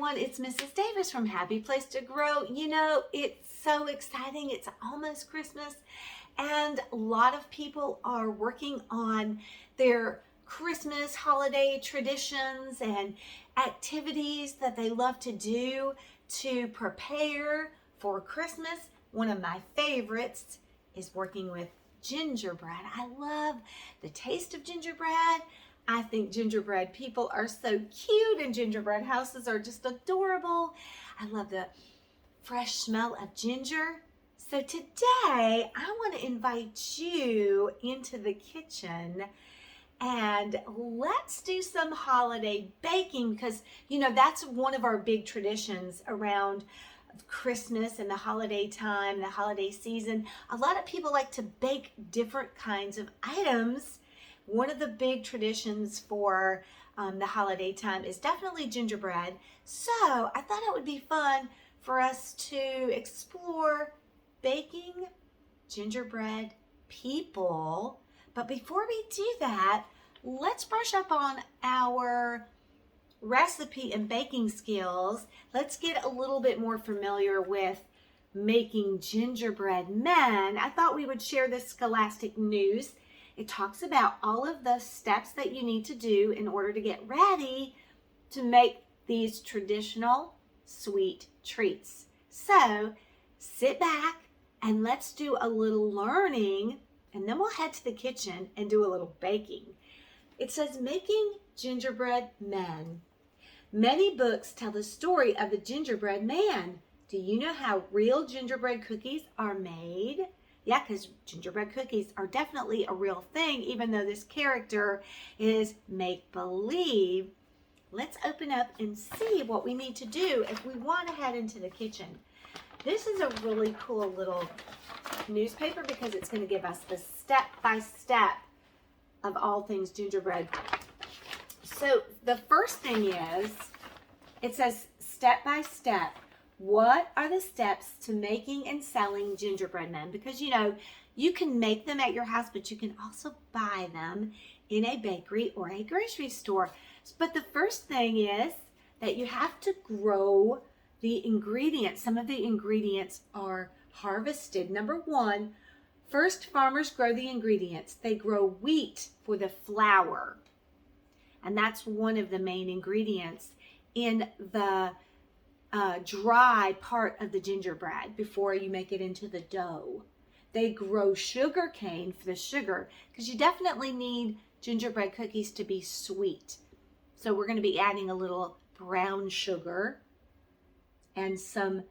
everyone, it's Mrs. Davis from Happy Place to Grow. You know, it's so exciting. It's almost Christmas, and a lot of people are working on their Christmas holiday traditions and activities that they love to do to prepare for Christmas. One of my favorites is working with gingerbread. I love the taste of gingerbread. I think gingerbread people are so cute, and gingerbread houses are just adorable. I love the fresh smell of ginger. So today I want to invite you into the kitchen and let's do some holiday baking, because you know that's one of our big traditions around Christmas and the holiday time, the holiday season. A lot of people like to bake different kinds of items. One of the big traditions for the holiday time is definitely gingerbread. So I thought it would be fun for us to explore baking gingerbread people. But before we do that, let's brush up on our recipe and baking skills. Let's get a little bit more familiar with making gingerbread men. I thought we would share this Scholastic News. It talks about all of the steps that you need to do in order to get ready to make these traditional sweet treats. So sit back and let's do a little learning, and then we'll head to the kitchen and do a little baking. It says making gingerbread men. Many books tell the story of the gingerbread man. Do you know how real gingerbread cookies are made? Yeah, because gingerbread cookies are definitely a real thing, even though this character is make-believe. Let's open up and see what we need to do if we want to head into the kitchen. This is a really cool little newspaper because it's going to give us the step-by-step of all things gingerbread. So the first thing is, it says step-by-step. What are the steps to making and selling gingerbread men? Because you know, you can make them at your house, but you can also buy them in a bakery or a grocery store. But the first thing is that you have to grow the ingredients. Some of the ingredients are harvested. Number one, first farmers grow the ingredients. They grow wheat for the flour. And that's one of the main ingredients in the dry part of the gingerbread before you make it into the dough. They grow sugar cane for the sugar, because you definitely need gingerbread cookies to be sweet. So we're going to be adding a little brown sugar and some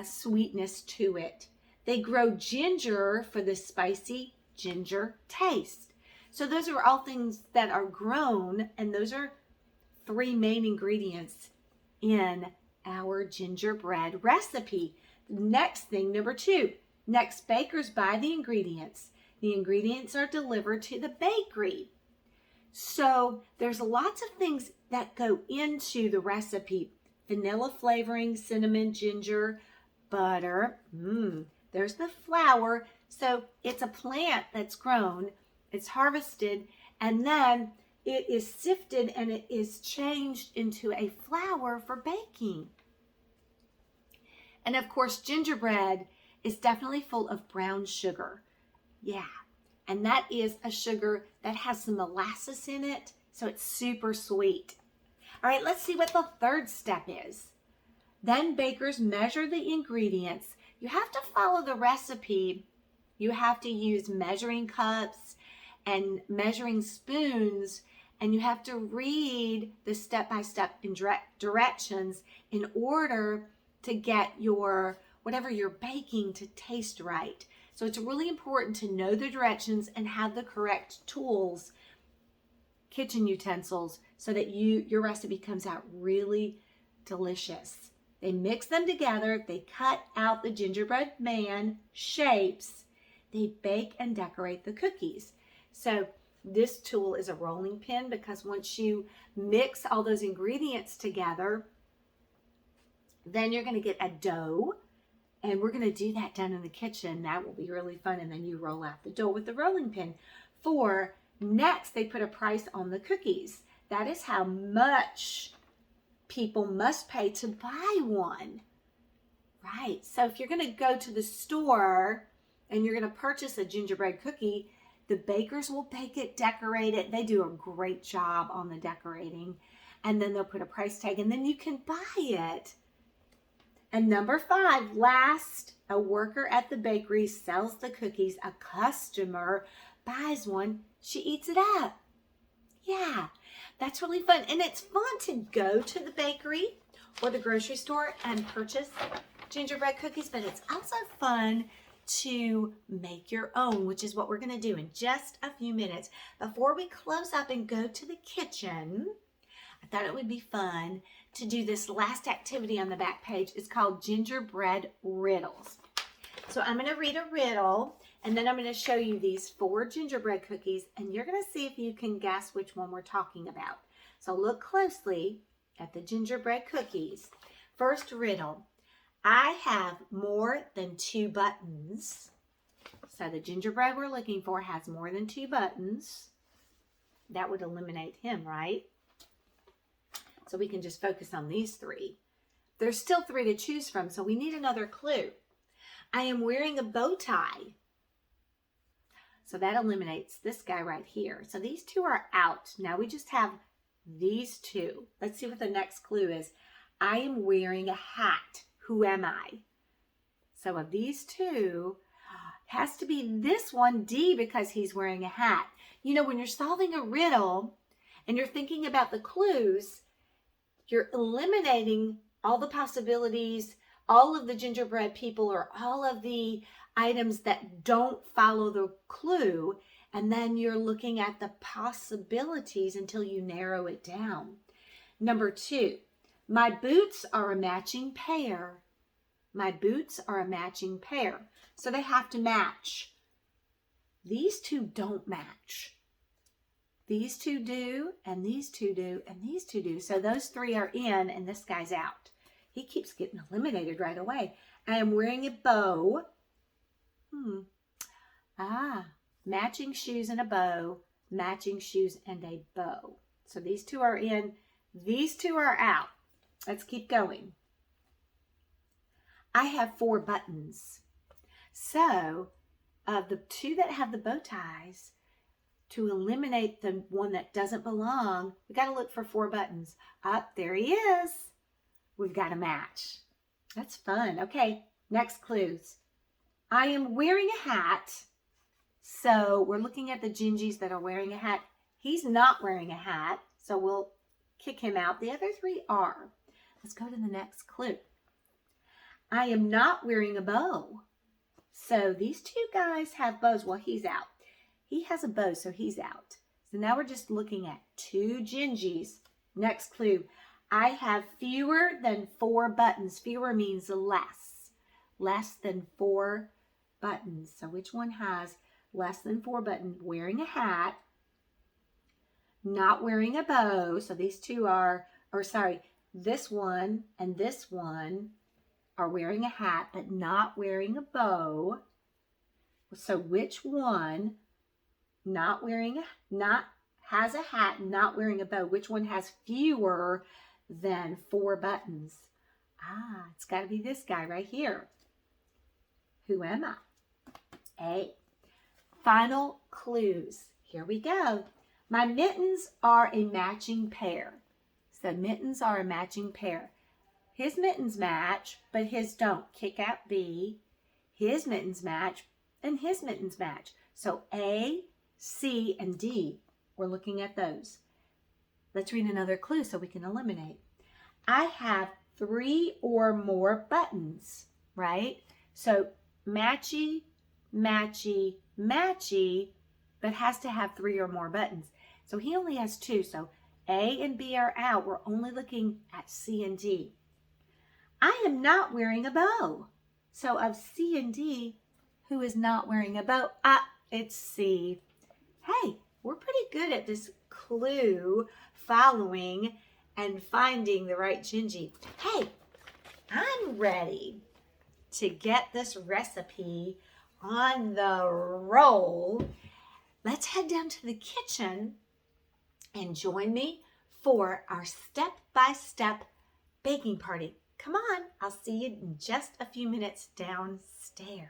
sweetness to it. They grow ginger for the spicy ginger taste. So those are all things that are grown, and those are three main ingredients in our gingerbread recipe. Next thing, number two, next bakers buy the ingredients. The ingredients are delivered to the bakery. So there's lots of things that go into the recipe. Vanilla flavoring, cinnamon, ginger, butter. There's the flour. So it's a plant that's grown, it's harvested, and then it is sifted and it is changed into a flour for baking. And of course, gingerbread is definitely full of brown sugar. Yeah, and that is a sugar that has some molasses in it, so it's super sweet. All right, let's see what the third step is. Then bakers measure the ingredients. You have to follow the recipe. You have to use measuring cups and measuring spoons, and you have to read the step-by-step directions in order to get your whatever you're baking to taste right. So it's really important to know the directions and have the correct tools, kitchen utensils, so that your recipe comes out really delicious. They mix them together, they cut out the gingerbread man shapes, they bake and decorate the cookies. So this tool is a rolling pin, because once you mix all those ingredients together, then you're going to get a dough, and we're going to do that down in the kitchen. That will be really fun. And then you roll out the dough with the rolling pin. Next, they put a price on the cookies. That is how much people must pay to buy one. Right. So if you're going to go to the store and you're going to purchase a gingerbread cookie, the bakers will bake it, decorate it. They do a great job on the decorating. And then they'll put a price tag and then you can buy it. And number 5, last, a worker at the bakery sells the cookies. A customer buys one. She eats it up. Yeah, that's really fun. And it's fun to go to the bakery or the grocery store and purchase gingerbread cookies, but it's also fun to make your own, which is what we're going to do in just a few minutes. Before we close up and go to the kitchen, I thought it would be fun to do this last activity on the back page. It's called Gingerbread Riddles. So I'm going to read a riddle, and then I'm going to show you these 4 gingerbread cookies, and you're going to see if you can guess which one we're talking about. So look closely at the gingerbread cookies. First riddle. I have more than 2 buttons. So the gingerbread we're looking for has more than 2 buttons. That would eliminate him, right? So we can just focus on these 3. There's still 3 to choose from, so we need another clue. I am wearing a bow tie. So that eliminates this guy right here. So these 2 are out. Now we just have these 2. Let's see what the next clue is. I am wearing a hat. Who am I? So of these 2, it has to be this one, D, because he's wearing a hat. You know, when you're solving a riddle and you're thinking about the clues, you're eliminating all the possibilities, all of the gingerbread people or all of the items that don't follow the clue, and then you're looking at the possibilities until you narrow it down. Number 2, my boots are a matching pair. My boots are a matching pair. So they have to match. These 2 don't match. These 2 do, and these 2 do, and these 2 do. So those 3 are in, and this guy's out. He keeps getting eliminated right away. I am wearing a bow. Matching shoes and a bow. Matching shoes and a bow. So these 2 are in. These 2 are out. Let's keep going. I have 4 buttons. So of the 2 that have the bow ties, to eliminate the one that doesn't belong, we got to look for 4 buttons. There he is. We've got a match. That's fun. Okay, next clues. I am wearing a hat. So we're looking at the gingies that are wearing a hat. He's not wearing a hat, so we'll kick him out. The other 3 are. Let's go to the next clue. I am not wearing a bow. So these 2 guys have bows. Well, he's out. He has a bow, so he's out. So now we're just looking at 2 gingies. Next clue. I have fewer than 4 buttons. Fewer means less. Less than 4 buttons. So which one has less than 4 buttons? Wearing a hat. Not wearing a bow. So these 2 are, this one and this one are wearing a hat, but not wearing a bow. So which one has a hat, not wearing a bow? Which one has fewer than 4 buttons? It's got to be this guy right here. Who am I? A. Final clues. Here we go. My mittens are a matching pair. So mittens are a matching pair. His mittens match, but his don't. Kick out B. His mittens match, and his mittens match. So A, C, and D, we're looking at those. Let's read another clue so we can eliminate. I have 3 or more buttons, right? So matchy, matchy, matchy, but has to have 3 or more buttons. So he only has 2. So A and B are out. We're only looking at C and D. I am not wearing a bow. So of C and D, who is not wearing a bow? It's C. Hey, we're pretty good at this clue following and finding the right gingy. Hey, I'm ready to get this recipe on the roll. Let's head down to the kitchen and join me for our step-by-step baking party. Come on, I'll see you in just a few minutes downstairs.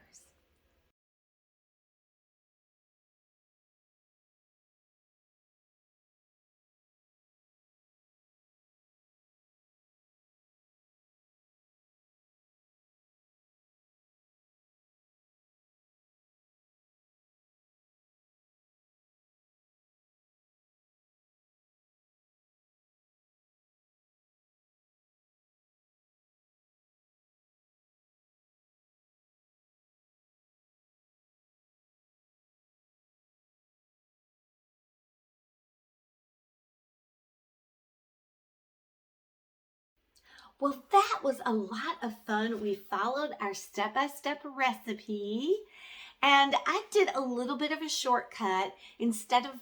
Well, that was a lot of fun. We followed our step-by-step recipe, and I did a little bit of a shortcut. Instead of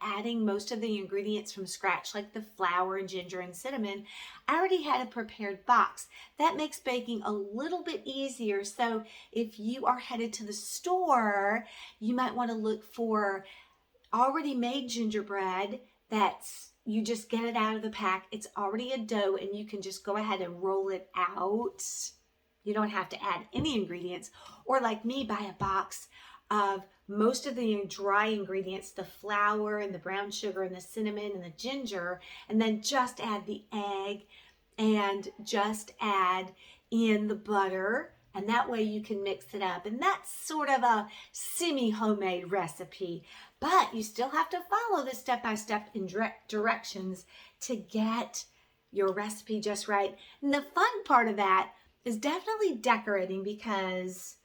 adding most of the ingredients from scratch, like the flour, ginger, and cinnamon, I already had a prepared box. That makes baking a little bit easier. So if you are headed to the store, you might want to look for already made gingerbread. That's, you just get it out of the pack. It's already a dough and you can just go ahead and roll it out. You don't have to add any ingredients. Or like me, buy a box of most of the dry ingredients, the flour and the brown sugar and the cinnamon and the ginger, and then just add the egg and just add in the butter, and that way you can mix it up. And that's sort of a semi-homemade recipe, but you still have to follow the step-by-step directions to get your recipe just right. And the fun part of that is definitely decorating, because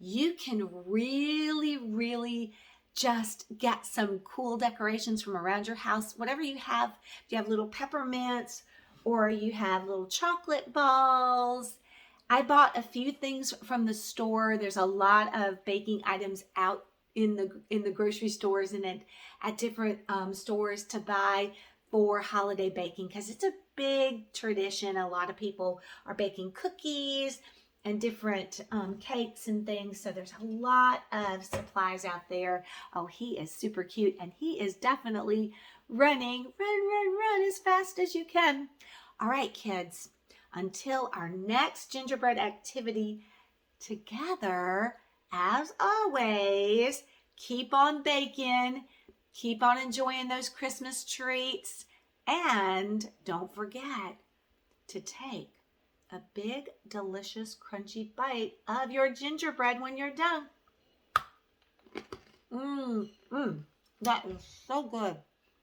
you can really just get some cool decorations from around your house. Whatever you have, if you have little peppermints or you have little chocolate balls. I bought a few things from the store. There's a lot of baking items out in the grocery stores and at different stores to buy for holiday baking, because it's a big tradition. A lot of people are baking cookies and different cakes and things. So there's a lot of supplies out there. Oh, he is super cute, and he is definitely running. Run as fast as you can. All right, kids, until our next gingerbread activity together, as always, keep on baking, keep on enjoying those Christmas treats, and don't forget to take a big, delicious, crunchy bite of your gingerbread when you're done. That is so good.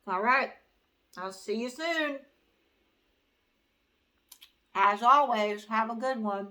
All right, I'll see you soon. As always, have a good one.